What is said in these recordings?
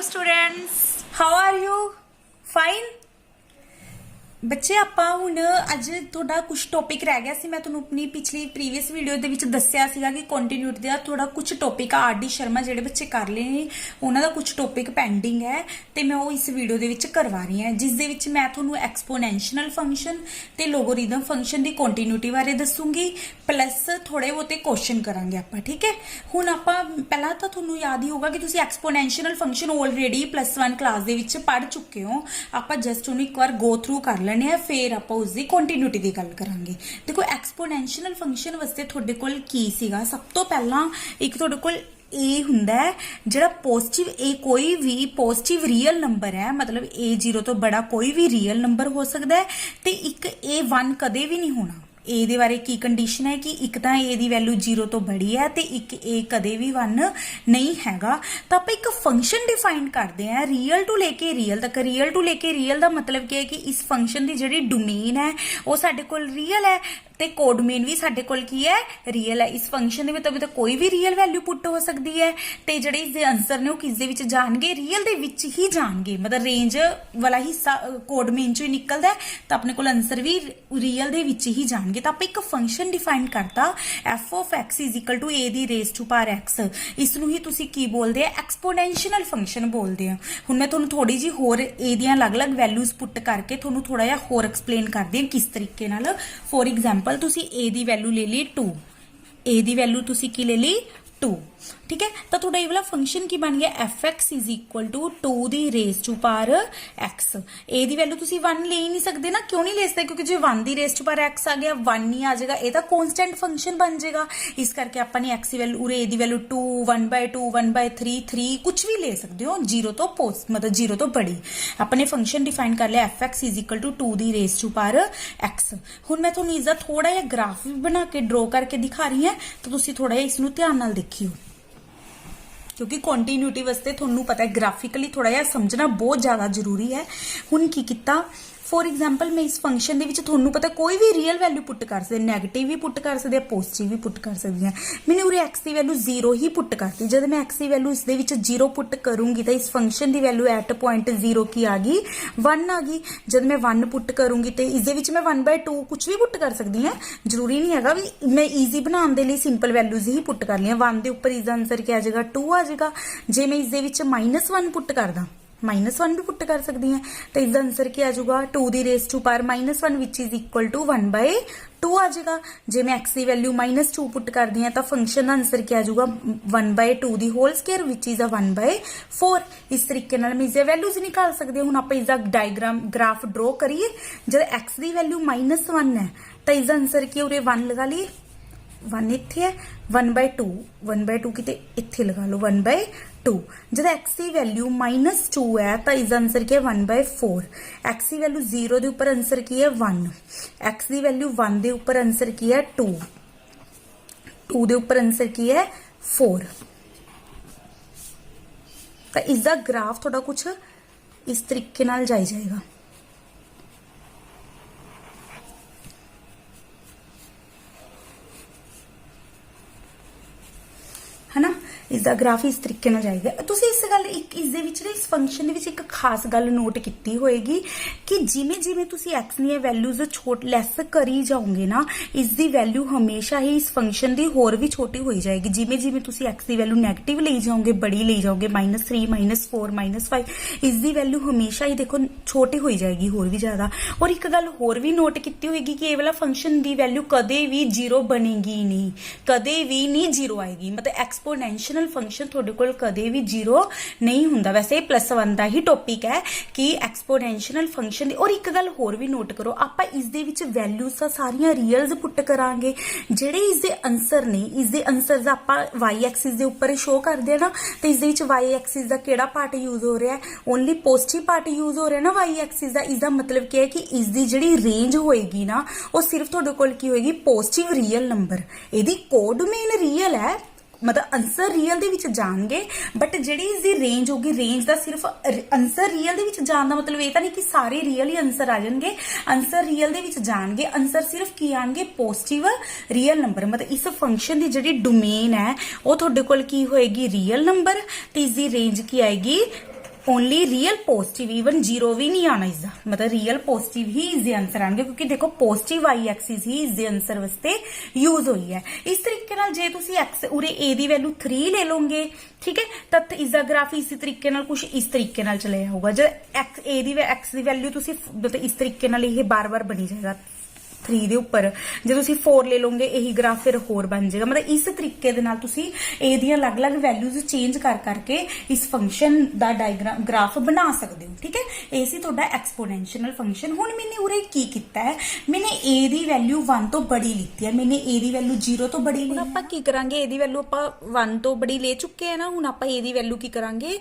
Hello students, how are you? Fine बच्चे। ਆਪਾਂ ਹੁਣ ਅੱਜ ਤੁਹਾਡਾ ਕੁਝ ਟੌਪਿਕ ਰਹਿ ਗਿਆ ਸੀ। ਮੈਂ ਤੁਹਾਨੂੰ ਆਪਣੀ ਪਿਛਲੀ ਪ੍ਰੀਵੀਅਸ ਵੀਡੀਓ ਦੇ ਵਿੱਚ ਦੱਸਿਆ ਸੀਗਾ ਕਿ ਕੰਟੀਨਿਊਟੀ ਦਾ ਥੋੜਾ ਕੁਝ ਟੌਪਿਕ ਆਰਡੀ ਸ਼ਰਮਾ ਜਿਹੜੇ ਬੱਚੇ ਕਰ ਲਏ ਨੇ ਉਹਨਾਂ ਦਾ ਕੁਝ ਟੌਪਿਕ ਪੈਂਡਿੰਗ ਹੈ ਤੇ ਮੈਂ ਉਹ ਇਸ ਵੀਡੀਓ ਦੇ ਵਿੱਚ ਕਰਵਾ ਰਹੀ ਹਾਂ, ਜਿਸ ਦੇ ਵਿੱਚ ਮੈਂ ਤੁਹਾਨੂੰ ਐਕਸਪੋਨੈਂਸ਼ੀਅਲ ਫੰਕਸ਼ਨ ਤੇ ਲੋਗਰਿਥਮ ਫੰਕਸ਼ਨ ਦੀ ਕੰਟੀਨਿਊਟੀ ਬਾਰੇ ਦੱਸੂਗੀ, ਪਲੱਸ ਥੋੜੇ ਬਹੁਤੇ ਕੁਐਸਚਨ ਕਰਾਂਗੇ ਆਪਾਂ। ਠੀਕ ਹੈ, ਹੁਣ ਆਪਾਂ ਪਹਿਲਾਂ ਤਾਂ ਤੁਹਾਨੂੰ ਯਾਦ ਹੀ ਹੋਗਾ ਕਿ ਤੁਸੀਂ ਐਕਸਪੋਨੈਂਸ਼ੀਅਲ ਫੰਕਸ਼ਨ ਆਲਰੇਡੀ +1 ਕਲਾਸ ਦੇ ਵਿੱਚ ਪੜ੍ਹ ਚੁੱਕੇ ਹੋ। ਆਪਾਂ ਜਸਟ ਉਹਨੂੰ ਇੱਕ ਵਾਰ ਗੋ ਥਰੂ ਕਰ ਲੈਣੇ ਆ, ਫਿਰ ਆਪਾਂ ਉਸ ਦੀ ਕੰਟੀਨਿਊਟੀ ਦੀ ਗੱਲ ਕਰਾਂਗੇ। ਦੇਖੋ ਐਕਸਪੋਨੈਂਸ਼ੀਅਲ ਫੰਕਸ਼ਨ ਵਾਸਤੇ ਤੁਹਾਡੇ ਕੋਲ ਕੀ ਸੀਗਾ? ਸਭ ਤੋਂ ਪਹਿਲਾਂ ਇੱਕ ਤੁਹਾਡੇ ਕੋਲ ए ਹੁੰਦਾ ਹੈ ਜਿਹੜਾ ਪੋਜ਼ਿਟਿਵ ए ਕੋਈ ਵੀ ਪੋਜ਼ਿਟਿਵ ਰੀਅਲ ਨੰਬਰ ਹੈ, ਮਤਲਬ a 0 ਤੋਂ ਬੜਾ ਕੋਈ ਵੀ ਰੀਅਲ ਨੰਬਰ ਹੋ ਸਕਦਾ ਹੈ ਤੇ ਇੱਕ a 1 ਕਦੇ ਵੀ ਨਹੀਂ ਹੋਣਾ। ए ਦੇ ਬਾਰੇ ਕੀ ਕੰਡੀਸ਼ਨ ਹੈ ਕਿ ਇੱਕ ਤਾਂ a ਦੀ ਵੈਲਿਊ 0 ਤੋਂ ਬੜੀ ਹੈ ਤੇ ਇੱਕ a ਕਦੇ ਵੀ 1 ਨਹੀਂ ਹੈਗਾ। ਤਾਂ ਆਪਾਂ ਇੱਕ ਫੰਕਸ਼ਨ ਡਿਫਾਈਨ ਕਰਦੇ ਹਾਂ ਰੀਅਲ ਟੂ ਲੈ ਕੇ ਰੀਅਲ ਤੱਕ। ਰੀਅਲ ਟੂ ਲੈ ਕੇ ਰੀਅਲ ਦਾ ਮਤਲਬ ਕੀ ਹੈ ਕਿ ਇਸ ਫੰਕਸ਼ਨ ਦੀ ਜਿਹੜੀ ਡੋਮੇਨ ਹੈ ਉਹ ਸਾਡੇ ਕੋਲ ਰੀਅਲ ਹੈ ਤੇ ਕੋਡੋਮੇਨ ਵੀ ਸਾਡੇ ਕੋਲ ਕੀ ਹੈ? ਰੀਅਲ ਹੈ। ਇਸ ਫੰਕਸ਼ਨ ਦੇ ਵਿੱਚ ਕੋਈ ਵੀ ਰੀਅਲ ਵੈਲਿਊ ਪੁੱਟ ਹੋ ਸਕਦੀ ਹੈ ਤੇ ਜਿਹੜੇ ਇਸ ਦੇ ਆਨਸਰ ਨੇ ਉਹ ਕਿਸ ਦੇ ਵਿੱਚ ਜਾਣਗੇ? ਰੀਅਲ ਦੇ ਵਿੱਚ ਹੀ ਜਾਣਗੇ। ਮਤਲਬ ਰੇਂਜ ਵਾਲਾ ਹਿੱਸਾ ਕੋਡੋਮੇਨ ਚੋਂ ਹੀ ਨਿਕਲਦਾ ਤਾਂ ਆਪਣੇ ਕੋਲ ਆਨਸਰ ਵੀ ਰੀਅਲ ਦੇ ਵਿੱਚ ਹੀ ਜਾਣਗੇ। ਤਾਂ ਆਪਾਂ ਇੱਕ ਫੰਕਸ਼ਨ ਡਿਫਾਈਨ ਕਰਤਾ f of x = a the raise to power x। ਇਸ ਨੂੰ ਹੀ ਤੁਸੀਂ ਕੀ ਬੋਲਦੇ ਆ? ਐਕਸਪੋਨੈਂਸ਼ੀਅਲ ਫੰਕਸ਼ਨ ਬੋਲਦੇ ਆ। ਹੁਣ ਮੈਂ ਤੁਹਾਨੂੰ ਥੋੜੀ ਜੀ ਹੋਰ a ਦੀਆਂ ਅਲੱਗ-ਅਲੱਗ ਵੈਲਿਊਜ਼ ਪੁੱਟ ਕਰਕੇ ਤੁਹਾਨੂੰ ਥੋੜਾ ਜਿਹਾ ਹੋਰ ਐਕਸਪਲੇਨ ਕਰਦੀ ਹਾਂ ਕਿਸ ਤਰੀਕੇ ਨਾਲ। ਫੋਰ ਐਗਜ਼ਾਮਪਲ ਤੁਸੀਂ a ਦੀ ਵੈਲਿਊ ਲੈ ਲਈ 2, a ਦੀ ਵੈਲਿਊ ਤੁਸੀਂ ਕੀ ਲੈ ਲਈ 2। ठीक है, तो थोड़ा ये वाला फंक्शन की बन गया f(x) = 2 ਦੀ raise to power x। a ਦੀ ਵੈਲਿਊ ਤੁਸੀਂ 1 ਲੈ ਹੀ ਨਹੀਂ ਸਕਦੇ ਨਾ। ਕਿਉਂ ਨਹੀਂ ਲੈ ਸਕਦੇ? ਕਿਉਂਕਿ ਜੇ 1 ਦੀ ਰੇਜ਼ ਟੂ ਪਾਵਰ x ਆ ਗਿਆ 1 ਨਹੀਂ ਆ ਜਾਏਗਾ, ਇਹ ਤਾਂ ਕਨਸਟੈਂਟ ਫੰਕਸ਼ਨ ਬਣ ਜਾਏਗਾ। ਇਸ ਕਰਕੇ ਆਪਾਂ ਨੇ x ਦੀ ਵੈਲਿਊ ਉਰੇ a ਦੀ ਵੈਲਿਊ 2, 1/2, 1/3, 3 ਕੁਝ ਵੀ ਲੈ ਸਕਦੇ ਹੋ 0 ਤੋਂ ਮਤਲਬ 0 ਤੋਂ ਬੜੀ। ਆਪਾਂ ਨੇ ਫੰਕਸ਼ਨ ਡਿਫਾਈਨ ਕਰ ਲਿਆ f(x) = 2 ਦੀ ਰੇਜ਼ ਟੂ ਪਾਵਰ x। ਹੁਣ ਮੈਂ ਤੁਹਾਨੂੰ ਇਸ ਦਾ ਥੋੜਾ ਜਿਹਾ ਗ੍ਰਾਫ ਵੀ ਬਣਾ ਕੇ ਡਰਾ ਕਰਕੇ ਦਿਖਾ ਰਹੀ ਹਾਂ, ਤਾਂ ਤੁਸੀਂ ਥੋੜਾ ਜਿਹਾ ਇਸ ਨੂੰ ਧਿਆਨ ਨਾਲ ਦੇਖਿਓ क्योंकि कंटिन्यूटी वास्ते थोनू पता है ग्राफिकली थोड़ा जिहा समझना बहुत ज़्यादा जरूरी है। हुण की किता फॉर एग्जाम्पल मैं इस फंक्शन के थोनू पता कोई भी रियल वैल्यू पुट कर सकते, नैगेटिव भी पुट कर सकते, पॉजिटिव भी पुट कर सकते हैं। मैंने उरे एक्स की वैल्यू 0 ही पुट करती। जब मैं एक्स की वैल्यू इस 0 पुट करूंगी तो इस फंक्शन की वैल्यू एट पॉइंट 0 की आ गई 1 आ गई। जब मैं 1 पुट करूंगी तो इस मैं 1/2 कुछ भी पुट कर सकती हैं। जरूरी नहीं है भी मैं ईजी बनाने के लिए सिंपल वैल्यूज ही पुट कर लिया। 1 के उपर इसका आंसर क्या आ जाएगा? 2 आ जाएगा। जे मैं इस -1 पुट कर दा, -1 भी पुट कर सकती हैं तो इसका आंसर क्या आ जाएगा? 2 ਦੀ raise to power -1 which is equal to 1/2 आ जाएगा। जे मैं x की वैल्यू -2 पुट कर दी तो फंक्शन का आंसर क्या आ जाएगा? 1/2 दी होल स्केयर विच इज 1/4। इस तरीके नाल मैं इसकी वैल्यूज निकाल सकते। हुण आपां इसका डायग्राम ग्राफ ड्रॉ करिए। जब x की वैल्यू -1 है तो इसका आंसर की उरे 1 लगा लिए, 1 इत्थे है, 1/2 किते इत्थे लगा लो 1/2। जब x की वैल्यू -2 है तो इसका आंसर क्या है? 1/4। x की वैल्यू 0 के उपर आंसर की है 1, x की वैल्यू 1 के उपर आंसर की है 2, 2 के उपर आंसर की है 4। तो इसका ग्राफ थोड़ा कुछ इस तरीके नाल जाई जाएगा। है ना, इसका ग्राफ इस तरीके ਨਾਲ ਜਾਏਗਾ। ਤੁਸੀਂ ਇਸ ਗੱਲ ਇਸ ਦੇ ਵਿੱਚ ਇਸ ਫੰਕਸ਼ਨ ਦੇ ਵਿੱਚ ਇੱਕ ਖਾਸ ਗੱਲ ਨੋਟ ਕੀਤੀ ਹੋਏਗੀ ਕਿ ਜਿਵੇਂ ਤੁਸੀਂ x ਦੀਆਂ ਵੈਲਿਊਜ਼ ਲੈਸ ਕਰੀ ਜਾਓਗੇ ਨਾ, ਇਸ ਦੀ ਵੈਲਿਊ ਹਮੇਸ਼ਾ ਹੀ ਇਸ ਫੰਕਸ਼ਨ ਦੀ ਹੋਰ ਵੀ ਛੋਟੀ ਹੋਈ ਜਾਏਗੀ। ਜਿਵੇਂ ਤੁਸੀਂ x ਦੀ ਵੈਲਿਊ ਨੈਗੇਟਿਵ ਲਈ ਜਾਓਗੇ, ਬੜੀ ਲਈ ਜਾਓਗੇ -3, -4, -5, ਇਸ ਦੀ ਵੈਲਿਊ ਹਮੇਸ਼ਾ ਹੀ ਦੇਖੋ ਛੋਟੀ ਹੋਈ ਜਾਏਗੀ ਹੋਰ ਵੀ ਜ਼ਿਆਦਾ। ਔਰ ਇੱਕ ਗੱਲ ਹੋਰ ਵੀ ਨੋਟ ਕੀਤੀ ਹੋਏਗੀ ਕਿ ਇਹ ਵਾਲਾ ਫੰਕਸ਼ਨ ਦੀ ਵੈਲਿਊ ਕਦੇ ਵੀ 0 ਬਣੇਗੀ ਨਹੀਂ, ਕਦੇ ਵੀ ਨਹੀਂ 0 ਆਏਗੀ। ਮਤਲਬ ਐਕਸਪੋਨੈਂਸ਼ੀਅਲ फंक्शन थोड़े कोल कदे भी 0 नहीं हुंदा। वैसे +1 का ही टॉपिक है कि एक्सपोनेंशियल फंक्शन। और एक गल होर भी नोट करो, आपां इस दे विच वैल्यूज तां सारियां रियल्स पुट करांगे, जेड़े इस दे आंसर ने इस दे आंसर्स आपां y एक्सिस दे उपर शो करदे ना। तो इस दे विच y एक्सिस दा केड़ा पार्ट यूज हो रहा है? ओनली पॉजिटिव पार्ट यूज हो रहा है ना y एक्सिस दा। इसदा मतलब क्या है कि इस दी जिहड़ी रेंज होएगी ना वो सिर्फ तुहाडे कोल की होएगी? Positive real number. इहदी कोडोमेन रियल है, मतलब आंसर रियल दे विच जाणगे, बट जिहड़ी इसदी रेंज होगी, रेंज दा सिर्फ आंसर रियल दे विच जाण दा मतलब ये तां नहीं कि सारे रियल ही आंसर आ जाणगे। आंसर रियल दे विच जाणगे, आंसर सिर्फ की आणगे? Positive real number. मतलब इस फंक्शन दी जिहड़ी डोमेन है वो तुहाडे कोल की होएगी? Real number. ते इसदी रेंज की आएगी? Only real positive, even zero भी नहीं आना इसका, मतलब रियल पॉजिटिव ही इसके आंसर आएंगे, क्योंकि देखो पॉजिटिव वाई एक्सिस ही इसके आंसर वास्ते यूज हुई है। इस तरीके नाल जे तुसी एक्स उरे ए दी वैल्यू 3 ले लोगे, ठीक है, तब इसका ग्राफ इसी तरीके नाल कुछ इस तरीके नाल चले जाऊगा। जब एक्स ए दी एक्स दी वैल्यू तुसी मतलब इस तरीके नाल ये बार बार बनी जाएगा 3 ਦੇ ਉੱਪਰ, ਜੇ ਤੁਸੀਂ 4 ਲੈ ਲਓਗੇ ਇਹੀ ਗ੍ਰਾਫ ਫਿਰ ਹੋਰ ਬਣ ਜਾਏਗਾ। ਮਤਲਬ ਇਸ ਤਰੀਕੇ ਦੇ ਨਾਲ ਤੁਸੀਂ ਇਹ ਦੀਆਂ ਅਲੱਗ-ਅਲੱਗ ਵੈਲਿਊਜ਼ ਚੇਂਜ ਕਰ ਕਰਕੇ ਇਸ ਫੰਕਸ਼ਨ ਦਾ ਡਾਇਗਰਾਮ ਗ੍ਰਾਫ ਬਣਾ ਸਕਦੇ ਹੋ, ਠੀਕ ਹੈ। ਇਹ ਸੀ ਤੁਹਾਡਾ ਐਕਸਪੋਨੈਂਸ਼ੀਅਲ ਫੰਕਸ਼ਨ। ਹੁਣ ਮੈਨੇ ਉਰੇ ਕੀ ਕੀਤਾ ਹੈ, ਮੈਨੇ a ਦੀ ਵੈਲਿਊ 1 ਤੋਂ ਬੜੀ ਲਿੱਤੀ ਹੈ, ਮੈਨੇ a ਦੀ ਵੈਲਿਊ 0 ਤੋਂ ਬੜੀ ਲਈ। ਹੁਣ ਆਪਾਂ ਕੀ ਕਰਾਂਗੇ, a ਦੀ ਵੈਲਿਊ ਆਪਾਂ 1 ਤੋਂ ਬੜੀ ਲੈ ਚੁੱਕੇ ਆ ਨਾ, ਹੁਣ ਆਪਾਂ a ਦੀ ਵੈਲਿਊ ਕੀ ਕਰਾਂਗੇ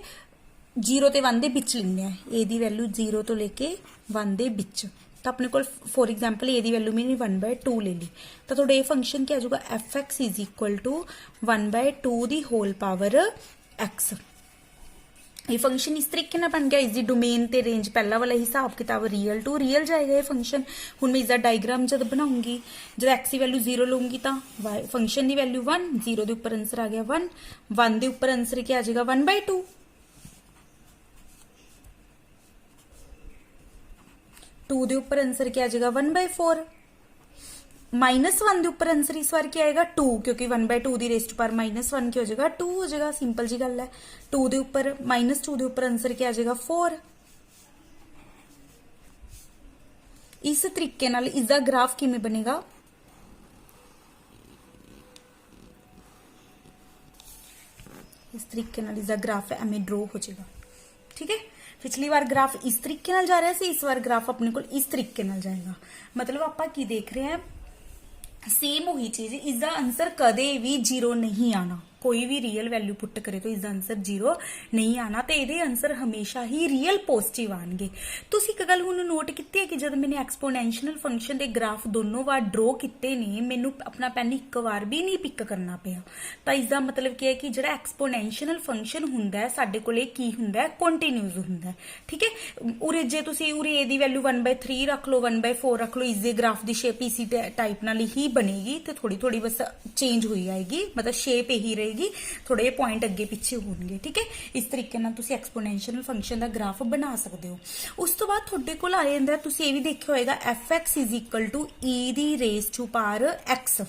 0 ਤੇ 1 ਦੇ ਵਿੱਚ ਲੈਣੇ ਆ। a ਦੀ ਵੈਲਿਊ 0 ਤੋਂ ਲੈ ਕੇ 1 ਦੇ ਵਿੱਚ, ਤਾਂ ਆਪਣੇ ਕੋਲ ਫੋਰ ਐਗਜ਼ਾਮਪਲ a ਦੀ ਵੈਲਿਊ ਮੈਨੇ 1/2 ਲੈ ਲਈ, ਤਾਂ ਤੁਹਾਡਾ ਇਹ ਫੰਕਸ਼ਨ ਕੀ ਆ ਜਾਊਗਾ fx is equal to 1/2 the hole power x। ਇਹ ਫੰਕਸ਼ਨ ਇਸ ਤਰੀਕੇ ਨਾਲ ਬਣ ਗਿਆ। ਇਸ ਦੀ ਡੋਮੇਨ ਤੇ ਰੇਂਜ ਪਹਿਲਾ ਵਾਲਾ ਹਿਸਾਬ ਕਿਤਾਬ ਰੀਅਲ ਟੂ ਰੀਅਲ ਜਾਏਗਾ ਇਹ ਫੰਕਸ਼ਨ। ਹੁਣ ਮੈਂ ਇਸ ਦਾ ਡਾਇਗਰਾਮ ਜਦ ਬਣਾਉਂਗੀ, ਜਦ x ਦੀ ਵੈਲਿਊ 0 ਲਵਾਂਗੀ ਤਾਂ ਫੰਕਸ਼ਨ ਦੀ ਵੈਲਿਊ 1, 0 ਦੇ ਉੱਪਰ ਆਨਸਰ ਆ ਗਿਆ 1, 1 ਦੇ ਉੱਪਰ ਆਨਸਰ ਕੀ ਆ ਜਾਏਗਾ 1/2, 2 ਦੇ ਉੱਪਰ ਆਨਸਰ ਕੀ ਆ ਜਾਏਗਾ 1/4, -1 ਦੇ ਉੱਪਰ ਆਨਸਰ ਇਸ ਵਾਰ ਕੀ ਆਏਗਾ 2, ਕਿਉਂਕਿ 1/2 ਦੀ ਰੇਜ਼ ਟੂ ਪਾਵਰ -1 ਕੀ ਹੋ ਜਾਏਗਾ 2 ਹੋ ਜਾਏਗਾ। ਸਿੰਪਲ ਜੀ ਗੱਲ ਹੈ। 2 ਦੇ ਉੱਪਰ -2 ਦੇ ਉੱਪਰ ਆਨਸਰ ਕੀ ਆ ਜਾਏਗਾ 4। ਇਸ ਤਰੀਕੇ ਨਾਲ ਇਸ ਦਾ ਗ੍ਰਾਫ ਕਿਵੇਂ ਬਣੇਗਾ, ਇਸ ਤਰੀਕੇ ਨਾਲ ਇਸ ਦਾ ਗ੍ਰਾਫ ਐਵੇਂ ਡਰਾ ਹੋ ਜਾਏਗਾ, ਠੀਕ ਹੈ। पिछली बार ग्राफ इस तरीके नाल जा रहा है, इस बार ग्राफ अपने को इस तरीके नाल जाएगा। मतलब आप की देख रहे हैं सेम वही चीज, इसका आंसर कदे भी 0 नहीं आना। कोई भी रियल वैल्यू पुट करे तो इसका आंसर 0 नहीं आना, तो ये आंसर हमेशा ही रियल पॉजिटिव आएंगे। तुसी एक गल हुण नोट की है कि जब मैंने एक्सपोनेंशियल फंक्शन के ग्राफ दोनों बार ड्रॉ किए ने, मैनू अपना पेन एक बार भी नहीं पिक करना पिया। तो इसका मतलब क्या है कि जो एक्सपोनेंशियल फंक्शन हुंदा है साडे कोले की हुंदा है, कंटीन्यूअस हुंदा है, ठीक है। उरे जे तुसी उरे ए दी वैल्यू 1/3 रख लो, 1/4 रख लो, इसके ग्राफ की शेप इसी टाइप नाल ही बनेगी, तो थोड़ी थोड़ी बस चेंज हुई आएगी, मतलब शेप यही रहेगी, थोड़े पॉइंट अगे पिछे होंगे, ठीक है। इस तरीके नाल तुसी एक्सपोनेंशियल फंक्शन का ग्राफ बना सकते हो। उस तो बाद तुहाडे कोल आ जांदा, तुसी ये भी देखिया होएगा fx is equal to e दी रेज टू पावर x।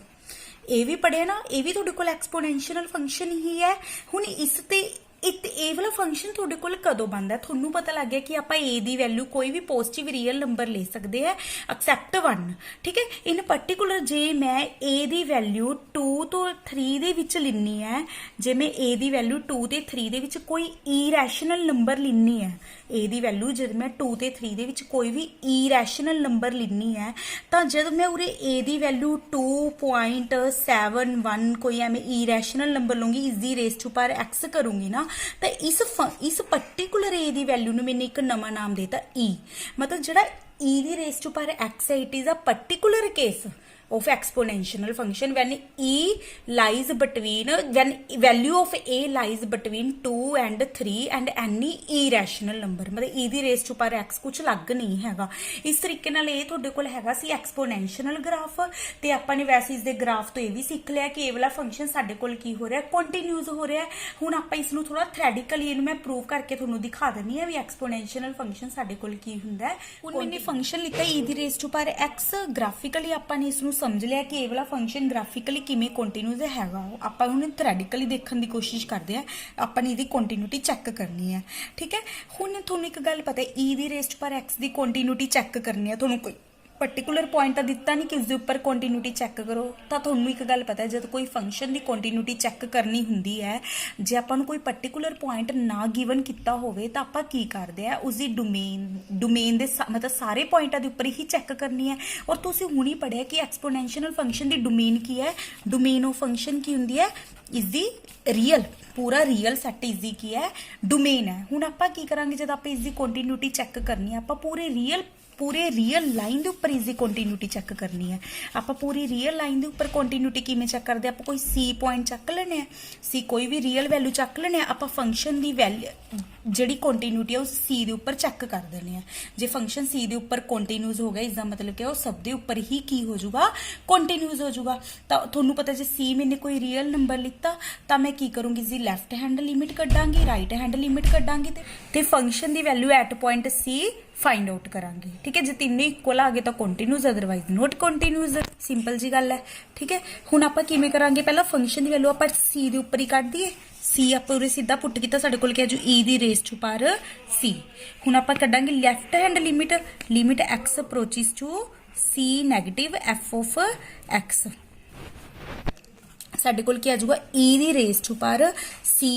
ये भी पढ़िया ना, ये भी तुहाडे कोल एक्सपोनेंशियल फंक्शन ही है। हुण इस ते ਇਹ ਵਾਲਾ ਫੰਕਸ਼ਨ ਤੁਹਾਡੇ ਕੋਲ ਕਦੋਂ ਬਣਦਾ, ਤੁਹਾਨੂੰ ਪਤਾ ਲੱਗ ਗਿਆ ਕਿ ਆਪਾਂ a ਦੀ ਵੈਲਿਊ ਕੋਈ ਵੀ ਪੋਜ਼ਿਟਿਵ ਰੀਅਲ ਨੰਬਰ ਲੈ ਸਕਦੇ ਆ ਐਕਸੈਪਟ 1, ਠੀਕ ਹੈ। ਇਨ ਪਾਰਟਿਕੂਲਰ ਜੇ ਮੈਂ a ਦੀ ਵੈਲਿਊ 2 ਤੋਂ 3 ਦੇ ਵਿੱਚ ਲੈਣੀ ਹੈ, ਜੇ ਮੈਂ a ਦੀ ਵੈਲਿਊ 2 ਤੇ 3 ਦੇ ਵਿੱਚ ਕੋਈ ਇਰੈਸ਼ਨਲ ਨੰਬਰ ਲੈਣੀ ਹੈ, a ਦੀ ਵੈਲਿਊ ਜਦ ਮੈਂ 2 ਤੇ 3 ਦੇ ਵਿੱਚ ਕੋਈ ਵੀ ਇਰੈਸ਼ਨਲ ਨੰਬਰ ਲੈਣੀ ਹੈ, ਤਾਂ ਜਦ ਮੈਂ ਉਰੇ a ਦੀ ਵੈਲਿਊ 2.71 ਕੋਈ ਐਵੇਂ ਇਰੈਸ਼ਨਲ ਨੰਬਰ ਲਵਾਂਗੀ, ਇਸ ਦੀ ਰੇਜ਼ ਟੂ ਪਾਵਰ x ਕਰੂੰਗੀ ਨਾ, तो इस पर्टिकुलर ए दी वैल्यू ने मैंने एक नवा नाम देता ई। मतलब जिहड़ा ई दी रेज टू पावर एक्स है, it is a particular case of exponential function when e lies between, when value of a lies between 2 and 3 and any irrational number। मतलब e the raise to power x कुछ अलग नहीं हैगा। इस तरीके नाल ਇਹ ਤੁਹਾਡੇ ਕੋਲ ਹੈਗਾ ਸੀ एक्सपोनेंशियल ग्राफ, ਤੇ ਆਪਾਂ ਨੇ ਵੈਸੇ ਇਸ ਦੇ ਗ੍ਰਾਫ ਤੋਂ ਇਹ ਵੀ ਸਿੱਖ ਲਿਆ ਕਿ ਇਹ ਵਾਲਾ ਫੰਕਸ਼ਨ ਸਾਡੇ ਕੋਲ ਕੀ ਹੋ ਰਿਹਾ, ਕੰਟੀਨਿਊਸ ਹੋ ਰਿਹਾ। ਹੁਣ ਆਪਾਂ ਇਸ ਨੂੰ ਥੋੜਾ ਥਿਓਰੀਟਿਕਲੀ ਇਹਨੂੰ ਮੈਂ ਪ੍ਰੂਵ ਕਰਕੇ ਤੁਹਾਨੂੰ ਦਿਖਾ ਦਿੰਨੀ ਆ ਵੀ एक्सपोनेंशियल फंक्शन ਸਾਡੇ ਕੋਲ ਕੀ ਹੁੰਦਾ ਹੈ। ਹੁਣ ਮੈंने ਫੰਕਸ਼ਨ ਲਿੱਤਾ e the raise to power x, graphically ਆਪਾਂ ਨੇ ਇਸ ਨੂੰ समझ लिया कि ये वाला फंक्शन ग्राफिकली किमें कंटीन्यूअस हैगा। आप हुण थ्योरेटिकली देखने की कोशिश करते हैं, अपन इसकी कंटीन्यूटी चेक करनी है, ठीक है। हुण तुहानूं एक गल पता है, ई दी रेज टू पावर एक्स की कंटीन्यूटी चेक करनी है, तुहानूं कोई पर्टिकुलर पॉइंट तो दिता नहीं कि उसके उपर कंटीन्यूटी चेक करो, तो तुहानूं एक गल पता है जब कोई फंक्शन की कंटीन्यूटी चेक करनी हुंदी है, जे आपां नूं कोई पर्टिकुलर पॉइंट ना गिवन किया होवे तो आपां की करदे आ, उसकी डोमेन दे मतलब सारे पॉइंटां दे उपर ही चेक करनी है। और तुसीं हुण ही पढ़िया कि एक्सपोनेंशियल फंक्शन की डोमेन की है, डोमेन ऑफ फंक्शन की हुंदी है इसदी रियल, पूरा रियल सैट इसदी की है डोमेन है। हुण आपां की करांगे जब आपां इसदी कंटीन्यूटी चेक करनी है, आपां पूरे रियल लाइन के उपर इसकी कंटीन्यूटी चेक करनी है। आप पूरी रियल लाइन के उपर कंटीन्यूटी किमें चेक करते हैं, आप कोई सी पॉइंट चक लेने, सी कोई भी रियल वैल्यू चक लेने, आप फंक्शन की वैल्यू ਜਿਹੜੀ ਕੰਟੀਨਿਊਟੀ ਹੈ ਉਹ C ਦੇ ਉੱਪਰ ਚੈੱਕ ਕਰ ਦਿੰਦੇ ਆ। ਜੇ ਫੰਕਸ਼ਨ C ਦੇ ਉੱਪਰ ਕੰਟੀਨਿਊਸ ਹੋ ਗਿਆ ਇਸ ਦਾ ਮਤਲਬ ਕਿ ਉਹ ਸਭ ਦੇ ਉੱਪਰ ਹੀ ਕੀ ਹੋ ਜਾਊਗਾ, ਕੰਟੀਨਿਊਸ ਹੋ ਜਾਊਗਾ। ਤਾਂ ਤੁਹਾਨੂੰ ਪਤਾ ਜੇ C ਮੈਨੇ ਕੋਈ ਰੀਅਲ ਨੰਬਰ ਲਿੱਤਾ ਤਾਂ ਮੈਂ ਕੀ ਕਰੂੰਗੀ ਜੀ, ਲੈਫਟ ਹੈਂਡ ਲਿਮਿਟ ਕੱਢਾਂਗੀ, ਰਾਈਟ ਹੈਂਡ ਲਿਮਿਟ ਕੱਢਾਂਗੀ ਤੇ ਫੰਕਸ਼ਨ ਦੀ value at point C find out करांगे। ठीक है, जो तीनों इक्वल आ गए तो continuous, otherwise not continuous. Simple जी गल है। ठीक है, हुण आपां किवें करांगे, पहला फंक्शन की वैल्यू आपां C दे उपर ही कढ दईए। C आपां उरे सीधा पुट कीता, साडे कोल क्या जो E दी रेस टू पावर C। हुण आपां कढांगे left hand limit, limit x approaches to C negative f of x। साडे कोल क्या आ जाऊगा, E दी raise to power C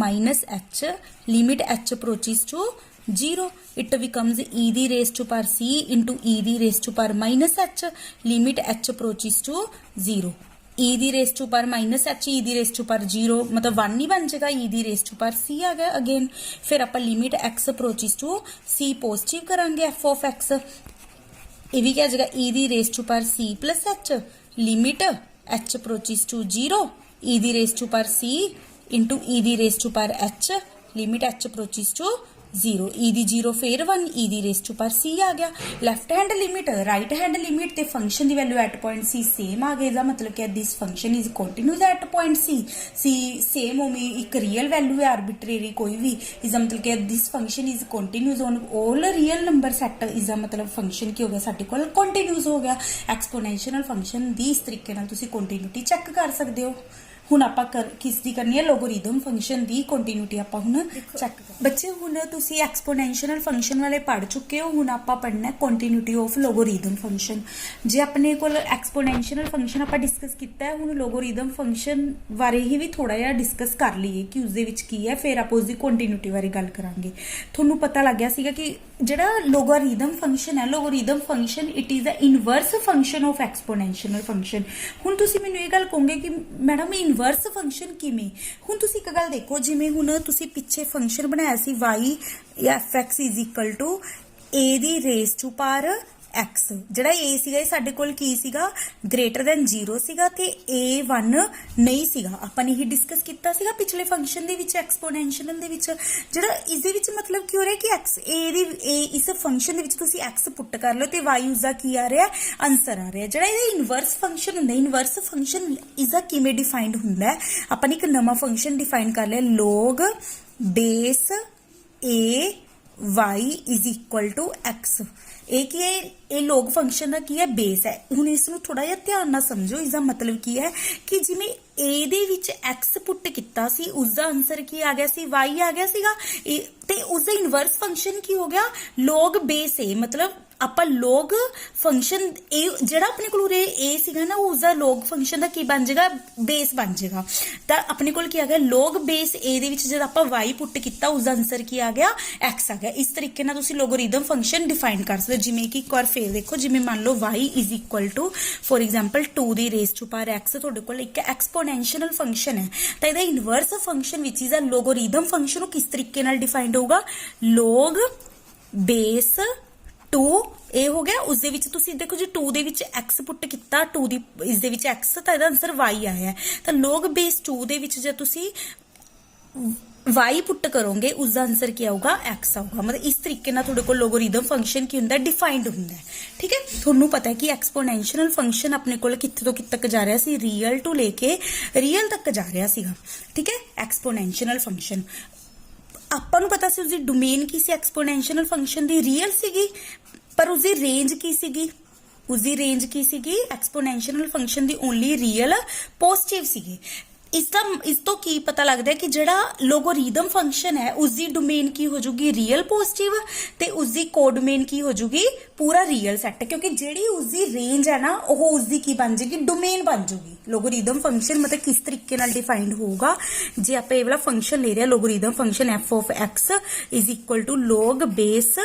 minus h, limit h approaches to 0, it becomes E दी raise to power C into E दी raise to power minus h, limit h approaches to 0। E दी raise to power minus h, E दी raise to power 0 मतलब 1 नहीं बन जाएगा, E दी raise to power C आ गया अगेन। फिर आप limit x approaches to C positive करांगे f of x, ये भी क्या जाएगा, E दी raise to power C plus h, limit h approaches to 0, E दी raise to power C into E दी raise to power h, limit h approaches to 0, E दी 0 फिर 1, E दी रेस टू पावर C आ गया। Left hand limit, right hand limit ते function the value at point C same आ गई। इसका मतलब क्या, this function is continuous at point C same होमी एक रियल वैल्यू है आर्बिट्रेरी कोई भी। इसका मतलब क्या, this function is continuous on all real number set. इसका मतलब फंक्शन की हो गया, साडे कोल कंटिन्यूस हो गया। एक्सपोनेंशियल फंक्शन दी इस तरीके नाल तुसी कंटिन्यूटी चेक कर सकते हो। हुण आपां किस दी करनी है, लोगरिथम फंक्शन दी कंटिन्यूटी आपां हुण चेक। बच्चे हुण तुसी एक्सपोनेंशियल फंक्शन वाले पढ़ चुके हो, हुण आपां पढ़ना है कंटिन्यूटी ऑफ लोगरिथम फंक्शन। जे अपने कोल एक्सपोनेंशियल फंक्शन आपां डिस्कस कीता है, हुण लोगरिथम फंक्शन बारे ही भी थोड़ा जिहा डिस्कस कर लईए कि उसदे विच की है, फिर आपां उसदी कंटिन्यूटी बारे गल करांगे। तुहानूं पता लग गया सीगा कि जिहड़ा लोगरिथम फंक्शन है, logarithm function it is the inverse function of exponential function. हुण तुसी मैनूं इह गल कहोगे कि मैडम इनवर्स फंक्शन किवें, हुण तुसी एक गल देखो, जिवें हुण तुसी पिछे फंक्शन बनाया सी y f x is equal to a दी रेस टू पावर x, जिहड़ा a सीगा साडे कोल की सीगा, ग्रेटर दैन 0 सीगा ते a1 नहीं सीगा। आपां ने ही डिस्कस कीता सीगा पिछले फंक्शन दे विच, एक्सपोनेंशियल दे विच। जिहड़ा इस दे विच मतलब की हो रहा है कि x a इस फंक्शन दे विच तुसी x पुट कर लो ते y उसदा की आ रहा है, आंसर आ रहा है। जिहड़ा इहदा इनवर्स फंक्शन हुंदा, इनवर्स फंक्शन इसदा किवें डिफाइंड हुंदा है, आपां ने एक नवां फंक्शन डिफाइन कर लिया, log base a y is equal to x। ਇਹ ਕੀ ਹੈ, ਇਹ log फंक्शन ਦਾ ਕੀ ਹੈ, बेस है। ਹੁਣ ਇਸ ਨੂੰ ਥੋੜਾ ਜਿਹਾ ਧਿਆਨ ਨਾਲ ਸਮਝੋ। ਇਸ ਦਾ ਮਤਲਬ ਕੀ ਹੈ ਕਿ ਜਿਵੇਂ a ਦੇ ਵਿੱਚ x ਪੁੱਟ ਕੀਤਾ ਸੀ, ਉਸ ਦਾ ਆਨਸਰ ਕੀ ਆ ਗਿਆ ਸੀ, y ਆ ਗਿਆ ਸੀਗਾ, ਤੇ ਉਸ ਦਾ ਇਨਵਰਸ ਫੰਕਸ਼ਨ ਕੀ ਹੋ ਗਿਆ, log बेस a। मतलब ਆਪਾਂ log फंक्शन a ਜਿਹੜਾ ਆਪਣੇ ਕੋਲ ਉਰੇ a ਸੀਗਾ ਨਾ, ਉਸ ਦਾ log फंक्शन ਦਾ ਕੀ ਬਣ ਜਾਏਗਾ, बेस ਬਣ ਜਾਏਗਾ। ਤਾਂ ਆਪਣੇ ਕੋਲ ਕੀ ਆ ਗਿਆ, log बेस a ਦੇ ਵਿੱਚ ਜਦ ਆਪਾਂ y ਪੁੱਟ ਕੀਤਾ, ਉਸ ਦਾ ਆਨਸਰ ਕੀ ਆ ਗਿਆ, x ਆ ਗਿਆ। ਇਸ ਤਰੀਕੇ ਨਾਲ ਤੁਸੀਂ ਲੋਗਰਿਥਮ ਫੰਕਸ਼ਨ ਡਿਫਾਈਨ ਕਰ ਸਕਦੇ ਹੋ। ਜਿਵੇਂ ਕਿ ਇੱਕ ਵਾਰ ਫੇਰ ਦੇਖੋ, ਜਿਵੇਂ ਮੰਨ ਲਓ y is equal two for example 2 the race to power x ਤੁਹਾਡੇ ਕੋਲ ਇੱਕ ਐਕਸਪੋਨੈਂਸ਼ੀਅਲ ਫੰਕਸ਼ਨ ਹੈ, ਤਾਂ ਇਹਦਾ ਇਨਵਰਸ ਫੰਕਸ਼ਨ ਵਿੱਚ ਇਜ਼ ਅ ਲੋਗਰਿਥਮ ਫੰਕਸ਼ਨ ਨੂੰ ਕਿਸ ਤਰੀਕੇ ਨਾਲ ਡਿਫਾਈਨਡ ਹੋਊਗਾ, log बेस 2 ਇਹ ਹੋ ਗਿਆ। ਉਸ ਦੇ ਵਿੱਚ ਤੁਸੀਂ ਦੇਖੋ ਜੀ 2 ਦੇ ਵਿੱਚ x ਪੁੱਟ ਕੀਤਾ, 2 ਦੀ ਇਸ ਦੇ ਵਿੱਚ x, ਤਾਂ ਇਹਦਾ ਆਨਸਰ y ਆਇਆ ਹੈ। ਤਾਂ log बेस 2 ਦੇ ਵਿੱਚ ਜੇ ਤੁਸੀਂ y ਪੁੱਟ ਕਰੋਗੇ, ਉਸ ਦਾ ਆਨਸਰ ਕੀ ਆਊਗਾ, x ਆਊਗਾ। ਮਤਲਬ ਇਸ ਤਰੀਕੇ ਨਾਲ ਤੁਹਾਡੇ ਕੋਲ ਲੋਗਰਿਥਮ ਫੰਕਸ਼ਨ ਕੀ ਹੁੰਦਾ, ਡਿਫਾਈਨਡ ਹੁੰਦਾ ਹੈ। ਠੀਕ ਹੈ, ਤੁਹਾਨੂੰ ਪਤਾ ਹੈ ਕਿ ਐਕਸਪੋਨੈਂਸ਼ੀਅਲ ਫੰਕਸ਼ਨ ਆਪਣੇ ਕੋਲ ਕਿੱਥੇ ਤੋਂ ਕਿੱਥੇ ਤੱਕ ਜਾ ਰਿਹਾ ਸੀ, ਰੀਅਲ ਟੂ ਲੈ ਕੇ ਰੀਅਲ ਤੱਕ ਜਾ ਰਿਹਾ ਸੀਗਾ। ਠੀਕ ਹੈ, ਐਕਸਪੋਨੈਂਸ਼ੀਅਲ ਫੰਕਸ਼ਨ ਆਪਾਂ ਨੂੰ ਪਤਾ ਸੀ ਉਸਦੀ ਡੋਮੇਨ ਕੀ ਸੀ, ਐਕਸਪੋਨੈਂਸ਼ੀਅਲ ਫੰਕਸ਼ਨ ਦੀ ਰੀਅਲ ਸੀਗੀ, ਪਰ ਉਸਦੀ ਰੇਂਜ ਕੀ ਸੀਗੀ, ਉਸਦੀ ਰੇਂਜ ਕੀ ਸੀਗੀ, ਐਕਸਪੋਨੈਂਸ਼ੀਅਲ ਫੰਕਸ਼ਨ ਦੀ ਓਨਲੀ ਰੀਅਲ ਪੋਜ਼ਿਟਿਵ ਸੀਗੀ। ਇਸ ਤੋਂ ਕੀ ਪਤਾ ਲੱਗਦਾ ਹੈ ਕਿ ਜਿਹੜਾ ਲੋਗਰਿਥਮ ਫੰਕਸ਼ਨ ਹੈ, ਉਸਦੀ ਡੋਮੇਨ ਕੀ ਹੋ ਜੂਗੀ, ਰੀਅਲ ਪੋਜ਼ਿਟਿਵ, ਤੇ ਉਸਦੀ ਕੋਡੋਮੇਨ ਕੀ ਹੋ ਜੂਗੀ, ਪੂਰਾ ਰੀਅਲ ਸੈੱਟ। ਕਿਉਂਕਿ ਜਿਹੜੀ ਉਸਦੀ ਰੇਂਜ ਹੈ ਨਾ, ਉਹ ਉਸਦੀ ਕੀ ਬਣ ਜਾਏਗੀ, ਡੋਮੇਨ ਬਣ ਜੂਗੀ। ਲੋਗਰਿਥਮ ਫੰਕਸ਼ਨ ਮਤਲਬ ਕਿਸ ਤਰੀਕੇ ਨਾਲ ਡਿਫਾਈਨਡ ਹੋਊਗਾ, ਜੇ ਆਪਾਂ ਇਹ ਵਾਲਾ ਫੰਕਸ਼ਨ ਲੈ ਰਹੇ ਲੋਗਰਿਥਮ function f of x is equal to log base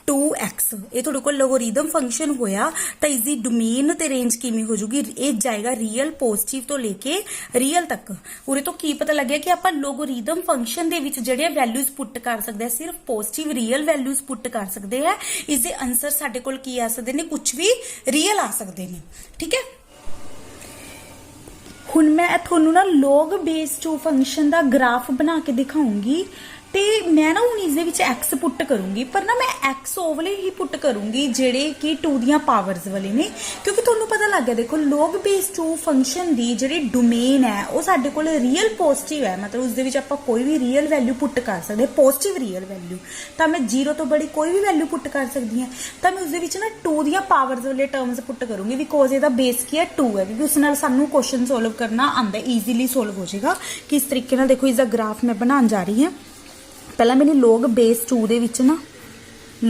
2x, ਇਹ ਤੁਹਾਡੇ ਕੋਲ ਲੋਗਰਿਥਮ ਫੰਕਸ਼ਨ ਹੋਇਆ, ਤਾਂ ਇਸ ਦੀ ਡੋਮੇਨ ਤੇ ਰੇਂਜ ਕਿਵੇਂ ਹੋ ਜੂਗੀ, ਇਹ ਜਾਏਗਾ ਰੀਅਲ ਪੋਜ਼ਿਟਿਵ ਤੋਂ ਲੈ ਕੇ ਰੀਅਲ ਤੱਕ। ਉਰੇ ਤੋਂ ਕੀ ਪਤਾ ਲੱਗਿਆ ਕਿ ਆਪਾਂ ਲੋਗਰਿਥਮ ਫੰਕਸ਼ਨ ਦੇ ਵਿੱਚ ਜਿਹੜੇ ਵੈਲਿਊਜ਼ ਪੁੱਟ ਕਰ ਸਕਦੇ ਆ, ਸਿਰਫ ਪੋਜ਼ਿਟਿਵ ਰੀਅਲ ਵੈਲਿਊਜ਼ ਪੁੱਟ ਕਰ ਸਕਦੇ ਆ। ਇਸ ਦੇ ਆਨਸਰ ਸਾਡੇ ਕੋਲ ਕੀ ਆ ਸਕਦੇ ਨੇ, ਕੁਝ ਵੀ ਰੀਅਲ ਆ ਸਕਦੇ ਨੇ। ਠੀਕ ਹੈ, ਹੁਣ ਮੈਂ ਤੁਹਾਨੂੰ ਨਾ log बेस 2 फंक्शन ਦਾ ਗ੍ਰਾਫ ਬਣਾ ਕੇ ਦਿਖਾਉਂਗੀ। ਤੇ ਮੈਂ ਨਾ ਹੁਣ ਇਸ ਦੇ ਵਿੱਚ x ਪੁੱਟ ਕਰੂੰਗੀ, ਪਰ ਨਾ ਮੈਂ x ਉਹ ਵਾਲੇ ਹੀ ਪੁੱਟ ਕਰੂੰਗੀ ਜਿਹੜੇ ਕਿ 2 ਦੀਆਂ ਪਾਵਰਸ ਵਾਲੇ ਨੇ, ਕਿਉਂਕਿ ਤੁਹਾਨੂੰ ਪਤਾ ਲੱਗ ਗਿਆ ਦੇਖੋ log base 2 ਫੰਕਸ਼ਨ ਦੀ ਜਿਹੜੀ ਡੋਮੇਨ ਹੈ ਉਹ ਸਾਡੇ ਕੋਲ ਰੀਅਲ ਪੋਜ਼ਿਟਿਵ ਹੈ, ਮਤਲਬ ਉਸ ਦੇ ਵਿੱਚ ਆਪਾਂ ਕੋਈ ਵੀ ਰੀਅਲ ਵੈਲਿਊ ਪੁੱਟ ਕਰ ਸਕਦੇ, ਪੋਜ਼ਿਟਿਵ ਰੀਅਲ ਵੈਲਿਊ, ਤਾਂ ਮੈਂ 0 ਤੋਂ ਬੜੀ ਕੋਈ ਵੀ ਵੈਲਿਊ ਪੁੱਟ ਕਰ ਸਕਦੀ ਹਾਂ। ਤਾਂ ਮੈਂ ਉਸ ਦੇ ਵਿੱਚ ਨਾ 2 ਦੀਆਂ ਪਾਵਰਸ ਵਾਲੇ ਟਰਮਸ ਪੁੱਟ ਕਰੂੰਗੀ, ਬਿਕੋਜ਼ ਇਹਦਾ ਬੇਸ ਕੀ ਹੈ 2 ਹੈ, ਕਿਉਂਕਿ ਉਸ ਨਾਲ ਸਾਨੂੰ ਕੁਐਸਚਨ ਸੋਲਵ ਕਰਨਾ ਆਉਂਦਾ, ਈਜ਼ੀਲੀ ਸੋਲਵ ਹੋ ਜਾਏਗਾ। ਕਿਸ ਤਰੀਕੇ ਨਾਲ ਦੇਖੋ ਇਸਦਾ ਗ੍ਰਾਫ ਮੈਂ ਬਣਾਉਣ ਜਾ ਰਹੀ ਹਾਂ। ਪਹਿਲਾਂ मैंने log base 2 ਦੇ ਵਿੱਚ ਨਾ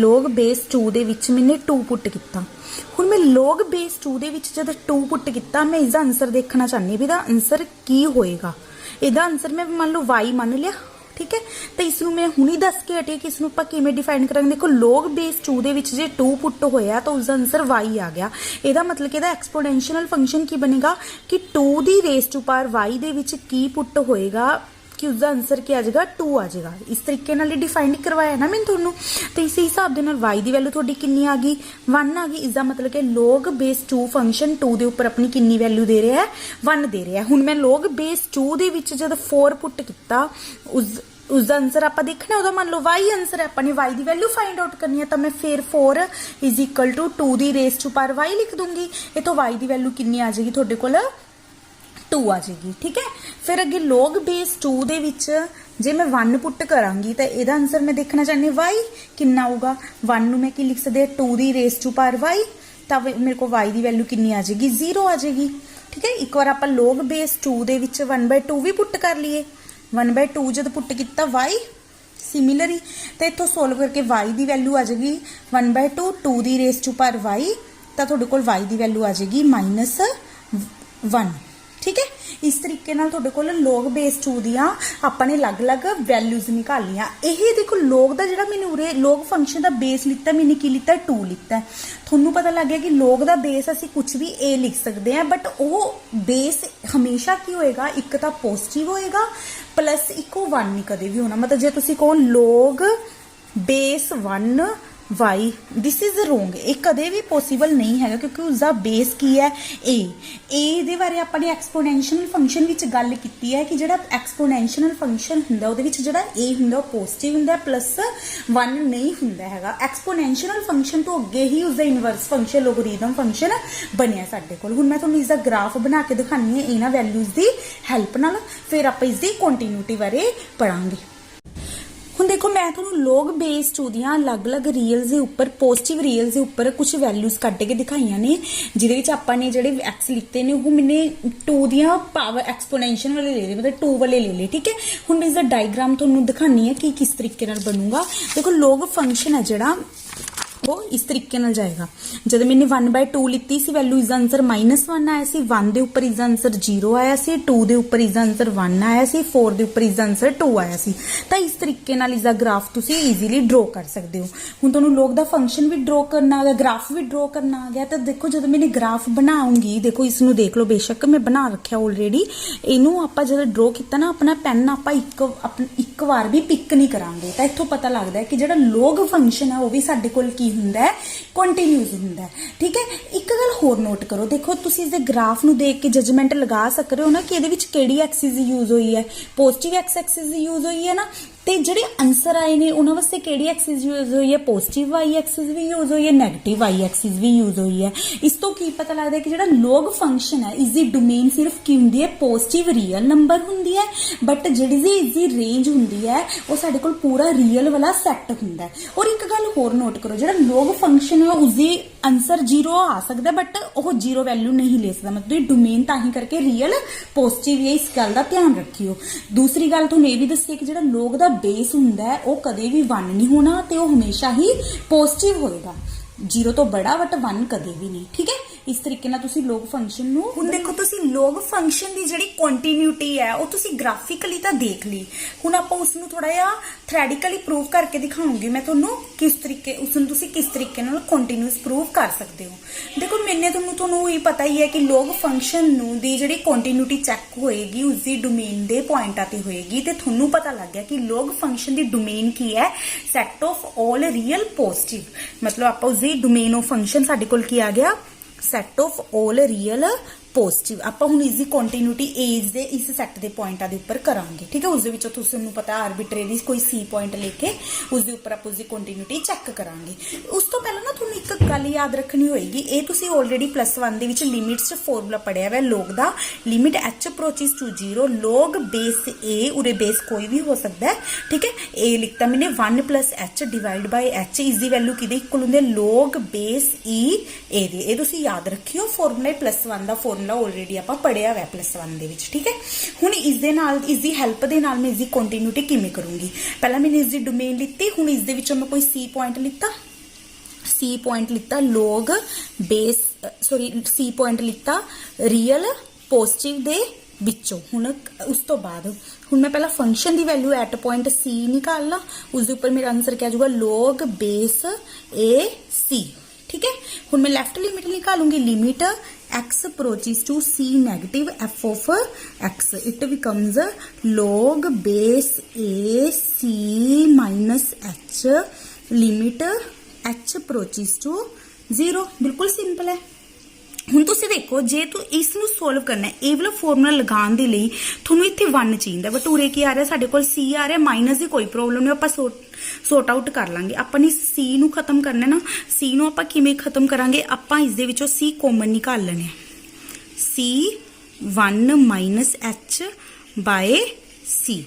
log base 2 ਦੇ ਵਿੱਚ मैंने 2 ਪੁੱਟ ਕੀਤਾ। ਹੁਣ ਮੈਂ log base 2 ਦੇ ਵਿੱਚ ਜਦ 2 ਪੁੱਟ ਕੀਤਾ, ਮੈਂ ਇਸਦਾ ਆਨਸਰ ਦੇਖਣਾ ਚਾਹਨੀ ਵੀ ਇਹਦਾ ਆਨਸਰ ਕੀ ਹੋਏਗਾ। ਇਹਦਾ ਆਨਸਰ ਮੈਂ ਮੰਨ ਲਓ y ਮੰਨ ਲਿਆ, ਠੀਕ ਹੈ। ਤੇ ਇਸ ਨੂੰ ਮੈਂ ਹੁਣੀ ਦੱਸ ਕੇ ਹਟੀ ਕਿ ਇਸ ਨੂੰ ਆਪਾਂ ਕਿਵੇਂ ਡਿਫਾਈਨ ਕਰਾਂਗੇ। ਦੇਖੋ log base 2 ਦੇ ਵਿੱਚ ਜੇ 2 ਪੁੱਟ ਹੋਇਆ ਤਾਂ ਉਸਦਾ ਆਨਸਰ y ਆ ਗਿਆ। ਇਹਦਾ ਮਤਲਬ ਕਿ ਇਹਦਾ ਐਕਸਪੋਨੈਂਸ਼ੀਅਲ ਫੰਕਸ਼ਨ ਕੀ ਬਣੇਗਾ ਕਿ 2 ਦੀ ਰੇਸ ਟੂ ਪਾਵਰ y ਦੇ ਵਿੱਚ ਕੀ ਪੁੱਟ ਹੋਏਗਾ कि उसका आंसर क्या आ जाएगा 2 आ जाएगा। इस तरीके नाल डिफाइन करवाया ना मैंने थोनू, तो इस हिसाब के नाल y की वैल्यू थोड़ी कितनी आ गई 1 आ गई। इसका मतलब कि log base 2 फंक्शन 2 के उपर अपनी कितनी वैल्यू दे रहा है 1 दे रहा है। हुण मैं log base 2 दे विच जद 4 पुट किया उसका आंसर आप देखना, वह मान लो y आंसर है, अपने y की वैल्यू फाइंड आउट करनी है, तो मैं फिर 4 इज इक्वल टू 2 की रेस टू पावर y लिख दूंगी। ये तो y की वैल्यू कितनी आ जाएगी थोड़े कोल 2 आ जाएगी, ठीक है। फिर अगे log base 2 दे विच जे मैं 1 पुट करांगी तो यदा आंसर मैं देखना चाहनी y कितना आऊगा। 1 नूं मैं की लिख सकते 2 की रेस टू पावर y, तो मेरे को y की वैल्यू कितनी आ जाएगी 0 आ जाएगी, ठीक है। एक बार आप log base 2 दे विच 1/2 भी पुट कर लिए, 1/2 जब पुट किया y सिमिलर ही, तो इतों सोल्व करके y की वैल्यू आ जाएगी 1/2 2 की रेस टू पावर y, तो थोड़े कोल y की वैल्यू आ जाएगी -1, ठीक है। इस तरीके नाल तुहाडे कोल log base 2 दियां आपने अलग अलग वैल्यूज निकालियां। यही देखो log दा जिहड़ा मैंने उरे log फंक्शन दा बेस लिता, मैंने की लिता 2 लिता। थोनू पता लग गया कि log दा बेस असी कुछ भी a लिख सकते हैं, बट वो बेस हमेशा की होएगा एक तो पॉजिटिव होएगा प्लस इको 1 नहीं कदे भी होना। मतलब जे तुसी कहो log base 1 y, this is wrong, ये कदे भी पॉसिबल नहीं है, क्योंकि उसका बेस की है ए दे बारे अपने एक्सपोनेंशियल फंक्शन विच गल कीती है कि जिहड़ा एक्सपोनेंशियल फंक्शन हुंदा उहदे विच जिहड़ा ए हुंदा पॉजिटिव हुंदा प्लस 1 नहीं हुंदा हैगा। एक्सपोनेंशियल फंक्शन तो अगे ही उसका इनवर्स फंक्शन लोगरिथम फंक्शन बनिया साडे कोल। हुण मैं तुहानूं इसदा ग्राफ बना के दिखानी है इन्हां वैल्यूज दी हैल्प नाल, फिर आपां इसदी कंटीन्यूटी बारे पढ़ांगे। हुण देखो मैं तुहानूं log base 2 दियां अलग अलग रियल्स दे उपर पॉजिटिव रियल्स दे उपर कुछ वैल्यूज कढ के दिखाईयां ने, जिहदे विच आपां ने जिहड़े x लिखते ने वो मैंने 2 दियां पावर एक्सपोनेंशियल वाले ले लिए, मतलब 2 वाले ले लिए, ठीक है। हुण मैं इसदा डायग्राम तुहानूं दिखानी है कि किस तरीके नाल बनूगा। देखो log फंक्शन है जिहड़ा वो इस तरीके नाल जाएगा। जब मैंने 1/2 लिती सी वैल्यू, इसका आंसर -1 आया सी, 1 दे उपर इसका आंसर 0 आया सी, 2 दे उपर इसका आंसर 1 आया सी, 4 दे उपर इसका आंसर 2 आया सी। तो इस तरीके नाल इसका ग्राफ तुसी ईजीली ड्रॉ कर सकते हो। हुण तुहानूं log दा फंक्शन भी ड्रॉ करना आ गया, ग्राफ भी ड्रॉ करना आ गया। तो देखो जब मैंने ग्राफ बनाऊंगी, देखो इसनूं देख लो, बेशक मैं बना रखा ऑलरेडी, इनू आपां जब ड्रॉ किया ना अपना पेन आपां एक बार भी पिक नहीं करांगे। तो इत्थों पता लगता है कि जिहड़ा log फंक्शन है वो भी साडे कोल की हुंदा है कंटीन्यूस हुंदा है, ठीक है। एक गल होर नोट करो, देखो तुसी इस ग्राफ नूं देख के जजमेंट लगा सक रहे हो ना कि इहदे विच किहड़ी एक्सिस यूज हुई है, पॉजिटिव एक्स एक्सिस यूज हुई है ना, ते जिहड़े आंसर आए ने उन्हां वास्ते किहड़ी एक्सिस यूज हुई है, पॉजिटिव वाई एक्सिस भी यूज हुई है, नैगेटिव वाई एक्सिस भी यूज हुई है। इस तो की पता लगता है कि जिहड़ा log फंक्शन है इसकी डोमेन सिर्फ की हुंदी है पॉजिटिव रियल नंबर हुंदी है, बट जिहड़ी इसकी रेंज हुंदी है वो साडे कोल पूरा रियल वाला सैट हुंदा है। और एक गल होर नोट करो, जिहड़ा log फंक्शन है उसकी आंसर 0 आ सकता है, बट वह 0 वैल्यू नहीं ले सकता, मतलब डोमेन ताही करके रियल पॉजिटिव है। इस गल का ध्यान रखियो। दूसरी गल तुहानूं यह भी दस्सी कि जिहड़ा log दा बेस हुंदा है वो कदे भी 1 नहीं होना, तो वह हमेशा ही पॉजिटिव होएगा, 0 तो बड़ा बट 1 कदे भी नहीं, ठीक है। इस तरीके नाल तुसी log फंक्शन नूं हुण देखो, तुसी log फंक्शन दी जिहड़ी कंटीन्यूटी है वो तुसी ग्राफिकली तां देख ली। हुण आपां उसनूं थोड़ा जिहा थ्रेडिकली प्रूव करके दिखाऊंगी मैं तुहानूं किस तरीके उसनूं तुसी किस तरीके नाल कंटीन्यूस प्रूव कर सकते हो। देखो मैंने तुहानूं ये पता ही है कि log फंक्शन नूं दी जिहड़ी कंटीन्यूटी चैक होएगी उसदी डोमेन दे पॉइंटां ते होएगी, ते तुहानूं पता लग गया कि log फंक्शन दी डोमेन की है set of all real positive, मतलब आपां उसदी डोमेन ऑफ फंक्शन साडे कोल की आ गया set of all real positive ਆਪਾਂ ਹੁਣ ਇਸ ਦੀ ਕੰਟੀਨਿਊਟੀ ਏਜ ਦੇ ਇਸ ਸੈੱਟ ਦੇ ਪੁਆਇੰਟਾਂ ਦੇ ਉੱਪਰ ਕਰਾਂਗੇ ਠੀਕ ਹੈ। ਉਸ ਦੇ ਵਿੱਚੋਂ ਤੁਹਾਨੂੰ ਪਤਾ ਆਰਬਿਟਰੇਰੀ ਕੋਈ ਸੀ ਪੁਆਇੰਟ ਲੈ ਕੇ ਉਸ ਦੇ ਉੱਪਰ ਆਪਾਂ ਉਸ ਦੀ ਕੰਟੀਨਿਊਟੀ ਚੈੱਕ ਕਰਾਂਗੇ। ਉਸ ਤੋਂ ਪਹਿਲਾਂ ਨਾ ਤੁਹਾਨੂੰ ਇੱਕ ਗੱਲ ਯਾਦ ਰੱਖਣੀ ਹੋਏਗੀ, ਇਹ ਤੁਸੀਂ ਆਲਰੇਡੀ +1 ਦੇ ਵਿੱਚ ਲਿਮਿਟਸ 'ਚ ਫਾਰਮੂਲਾ ਪੜਿਆ ਹੋਇਆ log ਦਾ, limit h approaches to 0 log base a, ਉਰੇ ਬੇਸ ਕੋਈ ਵੀ ਹੋ ਸਕਦਾ ਹੈ ਠੀਕ ਹੈ। a ਲਿਖਤਾ ਮੈਨੇ 1 + h ਡਿਵਾਈਡ ਬਾਈ h, ਇਸ ਦੀ ਵੈਲਿਊ ਕਿਹਦੇ ਇਕੁਅਲ ਹੁੰਦੀ ਹੈ log ਬੇਸ e a ਦੇ। ਇਹ ਤੁਸੀਂ ਯਾਦ ਰੱਖਿਓ, ਫਾਰਮੂਲਾ +1 ਦਾ ਫਾਰਮੂਲਾ ਆਲਰੇਡੀ ਆਪਾਂ ਪੜਿਆ ਹੋਇਆ +1 ਦੇ ਵਿੱਚ ਠੀਕ ਹੈ। ਹੁਣ ਇਸ ਦੇ ਨਾਲ ਇਸ ਦੀ ਹੈਲਪ ਦੇ ਨਾਲ ਮੈਂ ਇਸ ਦੀ ਕੰਟੀਨਿਊਟੀ ਕਿਵੇਂ ਕਰੂੰਗੀ, ਪਹਿਲਾਂ ਮੈंने ਇਸ ਦੀ ਡੋਮੇਨ ਲਿੱਤੀ, ਹੁਣ ਇਸ ਦੇ ਵਿੱਚੋਂ ਮੈਂ ਕੋਈ c ਪੁਆਇੰਟ ਲਿੱਤਾ, c ਪੁਆਇੰਟ ਲਿੱਤਾ log ਬੇਸ c ਪੁਆਇੰਟ ਲਿੱਤਾ ਰੀਅਲ ਪੋਜ਼ਿਟਿਵ ਦੇ ਵਿੱਚੋਂ। ਹੁਣ ਉਸ ਤੋਂ ਬਾਅਦ ਹੁਣ ਮੈਂ ਪਹਿਲਾਂ ਫੰਕਸ਼ਨ ਦੀ ਵੈਲਿਊ ਐਟ ਪੁਆਇੰਟ c ਨਿਕਾਲ ਲਾ, ਉਸ ਦੇ ਉੱਪਰ ਮੇਰਾ ਆਨਸਰ ਕਿਆ ਜਾਊਗਾ log ਬੇਸ a c ठीक है। ਹੁਣ मैं लेफ्ट लिमिट निकालूंगी, limit x approaches to c negative f of x, it becomes log base a c minus h, limit h approaches to 0। बिल्कुल सिंपल है। ਹੁਣ ਤੁਸੀਂ ਦੇਖੋ ਜੇ ਤੂੰ ਇਸ ਨੂੰ ਸੋਲਵ ਕਰਨਾ ਹੈ, ਇਹ ਵਾਲਾ ਫਾਰਮੂਲਾ ਲਗਾਉਣ ਦੇ ਲਈ ਤੁਹਾਨੂੰ ਇੱਥੇ 1 ਚਾਹੀਦਾ, ਬਟ ਉਰੇ ਕੀ ਆ ਰਿਹਾ ਸਾਡੇ ਕੋਲ c ਆ ਰਿਹਾ, ਮਾਈਨਸ ਦੀ ਕੋਈ ਪ੍ਰੋਬਲਮ ਨਹੀਂ, ਆਪਾਂ ਸੋਰਟ ਆਊਟ ਕਰ ਲਾਂਗੇ। ਆਪਾਂ ਨੇ c ਨੂੰ ਖਤਮ ਕਰਨਾ ਨਾ, c ਨੂੰ ਆਪਾਂ ਕਿਵੇਂ ਖਤਮ ਕਰਾਂਗੇ, ਆਪਾਂ ਇਸ ਦੇ ਵਿੱਚੋਂ c ਕਾਮਨ ਨਿਕਾਲ ਲੈਣੇ c 1 minus h by c,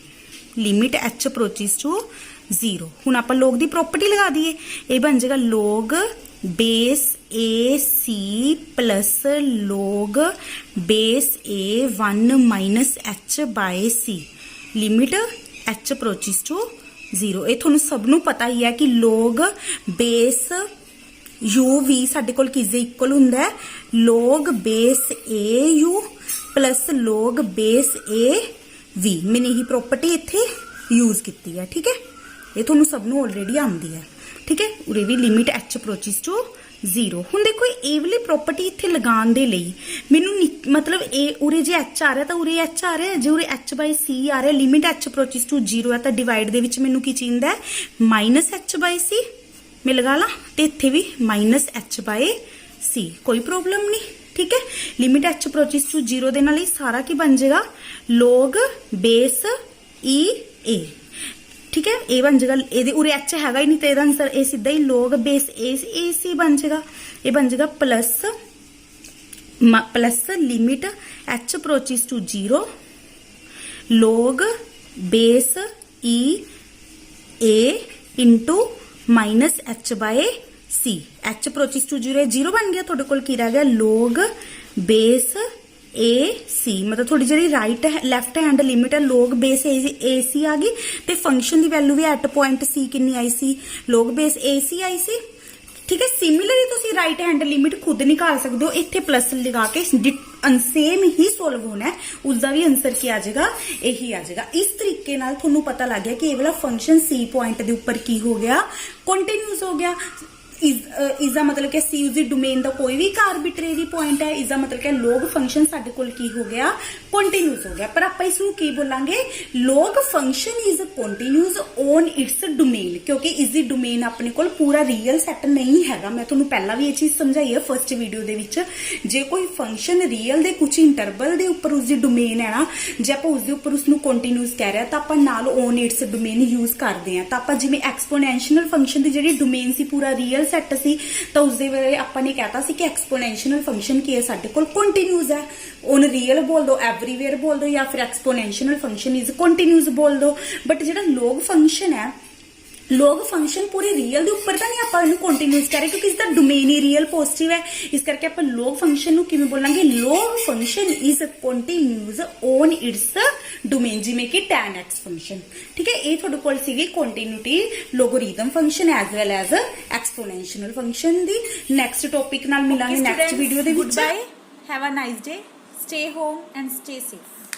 limit h approaches to 0। ਹੁਣ ਆਪਾਂ log ਦੀ ਪ੍ਰੋਪਰਟੀ ਲਗਾ ਦਈਏ, ਇਹ ਬਣ ਜਾਏਗਾ log base a c plus log base a 1 minus h by c, limit h approaches to 0। ਇਹ ਤੁਹਾਨੂੰ ਸਭ ਨੂੰ ਪਤਾ ਹੀ ਹੈ ਕਿ log base u v ਸਾਡੇ ਕੋਲ ਕਿਸ ਦੇ ਇਕੁਅਲ ਹੁੰਦਾ ਹੈ log base a u plus log base a v। मैंने ਇਹੀ ਪ੍ਰੋਪਰਟੀ ਇੱਥੇ ਯੂਜ਼ ਕੀਤੀ ਹੈ ਠੀਕ ਹੈ, ਇਹ ਤੁਹਾਨੂੰ ਸਭ ਨੂੰ ਆਲਰੇਡੀ ਆਉਂਦੀ ਹੈ ਠੀਕ ਹੈ। ਉਰੇ ਵੀ ਲਿਮਿਟ h ਅਪਰੋਚਿਸ ਟੂ 0। ਹੁਣ ਦੇਖੋ ਇਹ ਵਾਲੀ ਪ੍ਰੋਪਰਟੀ ਇੱਥੇ ਲਗਾਉਣ ਦੇ ਲਈ ਮੈਨੂੰ ਮਤਲਬ ਇਹ ਉਰੇ ਜੇ h ਆ ਰਿਹਾ ਤਾਂ ਉਰੇ h ਆ ਰਿਹਾ, ਜੇ ਉਰੇ h ਬਾਈ c ਆ ਰਿਹਾ, ਲਿਮਿਟ h ਅਪਰੋਚਿਸ ਟੂ 0 ਹੈ ਤਾਂ ਡਿਵਾਈਡ ਦੇ ਵਿੱਚ ਮੈਨੂੰ ਕੀ ਚਾਹੀਦਾ ਹੈ -h ਬਾਈ c, ਮੈਂ ਲਗਾ ਲਾ, ਤੇ ਇੱਥੇ ਵੀ -h ਬਾਈ c, ਕੋਈ ਪ੍ਰੋਬਲਮ ਨਹੀਂ ਠੀਕ ਹੈ। ਲਿਮਿਟ h ਅਪਰੋਚਿਸ ਟੂ 0 ਦੇ ਨਾਲ ਇਹ ਸਾਰਾ ਕੀ ਬਣ ਜਾਏਗਾ log ਬੇਸ e a ठीक है। ए बन जाएगा, ये उरे h हैगा ही नहीं तो ਇਹਦਾ आंसर ए सीधा ही log बेस a c बन जाएगा, ये बन जाएगा plus limit h approaches to 0 log base e a into minus h by c, h approaches to 0 0 बन गया, थोड़े कोल की रह गया log बेस ए सी, मतलब थोड़ी जी राइट लैफ्ट हैंड लिमिट है log बेस ए सी आ गई, तो फंक्शन की वैल्यू भी एट पॉइंट सी कितनी आई सी log बेस ए सी आई सी ठीक है। सिमिलरली तुसी राइट हैंड लिमिट खुद निकाल सकते हो, इत्थे प्लस लगा के सेम ही सोल्व होना है, उसका भी आंसर क्या आ जाएगा यही आ जाएगा। इस तरीके नाल तुहानू पता लग गया कि ये वाला फंक्शन सी पॉइंट के उपर की हो गया कंटिन्यूस हो गया। इसका मतलब कि सी उसकी डोमेन का कोई भी आर्बिट्रेरी पॉइंट है, इसका मतलब कि log फंक्शन साडे कोल की हो गया कंटिन्यूस हो गया। पर आप इसनू की बोलांगे log function is continuous on its domain, क्योंकि इसकी डोमेन अपने कोल पूरा रियल सैट नहीं हैगा। मैं तुहानू पहला भी ये चीज समझाई है फर्स्ट वीडियो दे विच, जे कोई फंक्शन रियल दे कुछ इंटरवल दे उपर उसकी डोमेन है ना, जे आप उसके उपर उसनू कंटिन्यूस कह रहे तो आप नाल ऑन इट्स डोमेन यूज करते हैं। तो आप जिवें एक्सपोनेंशियल फंक्शन की जिहड़ी डोमेन सी पूरा रियल सैट सी, तो उस दे वे आपां ने कहता सी कि एक्सपोनेंशियल फंक्शन की है साडे कोल कंटिन्यूस है, ऑन रियल बोल दो, एवरीवेयर बोल दो, या फिर एक्सपोनेंशियल फंक्शन इज कंटिन्यूस बोल दो। बट जिहड़ा log फंक्शन है, log फंक्शन पूरे रियल के उपर तो नहीं आप कंटिन्यूस कह रहे, क्योंकि इसका डोमेन ही रियल पॉजिटिव है, इस करके आप log फंक्शन नू किवें बोलांगे log function is continuous on its domain, जिवें कि tan x फंक्शन ठीक है। ये तुहाडे कोल सीगी continuity logarithm function as well as exponential function दी। नेक्स्ट टॉपिक नाल मिलांगे नेक्स्ट वीडियो दे विच। Bye, have a nice day, stay home and stay safe.